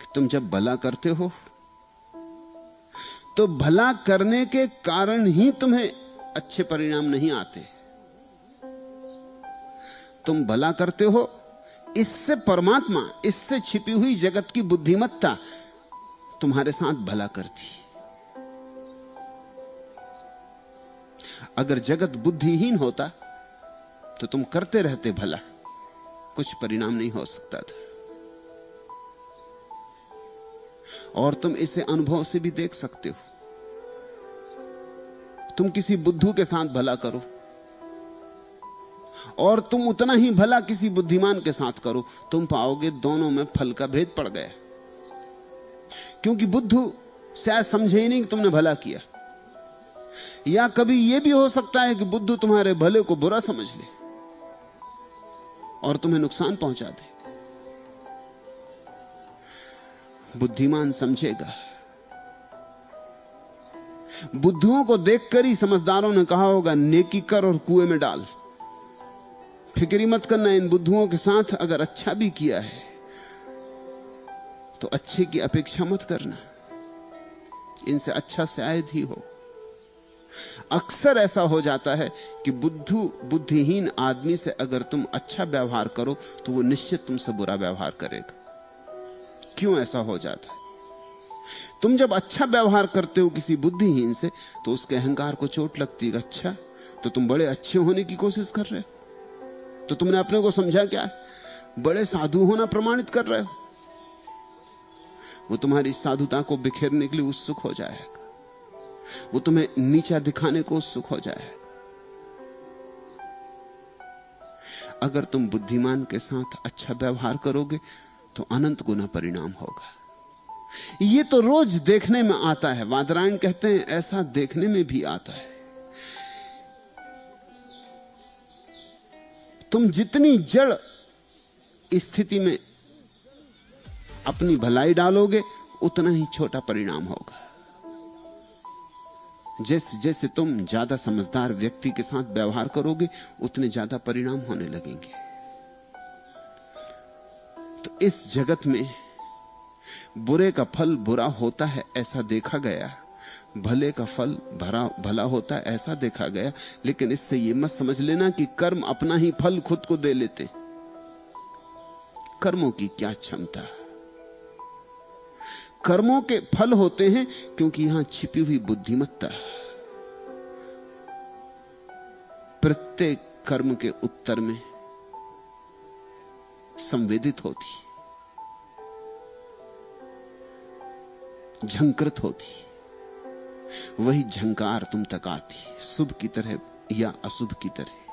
कि तुम जब भला करते हो तो भला करने के कारण ही तुम्हें अच्छे परिणाम नहीं आते। तुम भला करते हो, इससे परमात्मा, इससे छिपी हुई जगत की बुद्धिमत्ता तुम्हारे साथ भला करती। अगर जगत बुद्धिहीन होता तो तुम करते रहते भला, कुछ परिणाम नहीं हो सकता था। और तुम इसे अनुभव से भी देख सकते हो। तुम किसी बुद्धू के साथ भला करो और तुम उतना ही भला किसी बुद्धिमान के साथ करो, तुम पाओगे दोनों में फल का भेद पड़ गया। क्योंकि बुद्धू शायद समझे ही नहीं कि तुमने भला किया, या कभी यह भी हो सकता है कि बुद्धू तुम्हारे भले को बुरा समझ ले और तुम्हें नुकसान पहुंचा दे। बुद्धिमान समझेगा। बुद्धुओं को देखकर ही समझदारों ने कहा होगा, नेकी कर और कुएं में डाल। फिक्री मत करना इन बुद्धुओं के साथ, अगर अच्छा भी किया है तो अच्छे की अपेक्षा मत करना, इनसे अच्छा शायद ही हो। अक्सर ऐसा हो जाता है कि बुद्धिहीन आदमी से अगर तुम अच्छा व्यवहार करो तो वो निश्चित तुमसे बुरा व्यवहार करेगा। क्यों ऐसा हो जाता है? तुम जब अच्छा व्यवहार करते हो किसी बुद्धिहीन से तो उसके अहंकार को चोट लगती है। अच्छा, तो तुम बड़े अच्छे होने की कोशिश कर रहे हो, तो तुमने अपने को समझा क्या है? बड़े साधु होना प्रमाणित कर रहे हो। वो तुम्हारी साधुता को बिखेरने के लिए उत्सुक हो जाएगा, वो तुम्हें नीचा दिखाने को उत्सुक हो जाएगा। अगर तुम बुद्धिमान के साथ अच्छा व्यवहार करोगे तो अनंत गुना परिणाम होगा। ये तो रोज देखने में आता है। वादरायण कहते हैं ऐसा देखने में भी आता है। तुम जितनी जड़ स्थिति में अपनी भलाई डालोगे उतना ही छोटा परिणाम होगा। जैसे जैसे तुम ज्यादा समझदार व्यक्ति के साथ व्यवहार करोगे उतने ज्यादा परिणाम होने लगेंगे। तो इस जगत में बुरे का फल बुरा होता है ऐसा देखा गया, भले का फल भला होता है ऐसा देखा गया। लेकिन इससे यह मत समझ लेना कि कर्म अपना ही फल खुद को दे लेते। कर्मों की क्या क्षमता। कर्मों के फल होते हैं क्योंकि यहां छिपी हुई बुद्धिमत्ता प्रत्येक कर्म के उत्तर में संवेदित होती, झंकृत होती। वही झंकार तुम तक आती, शुभ की तरह या अशुभ की तरह।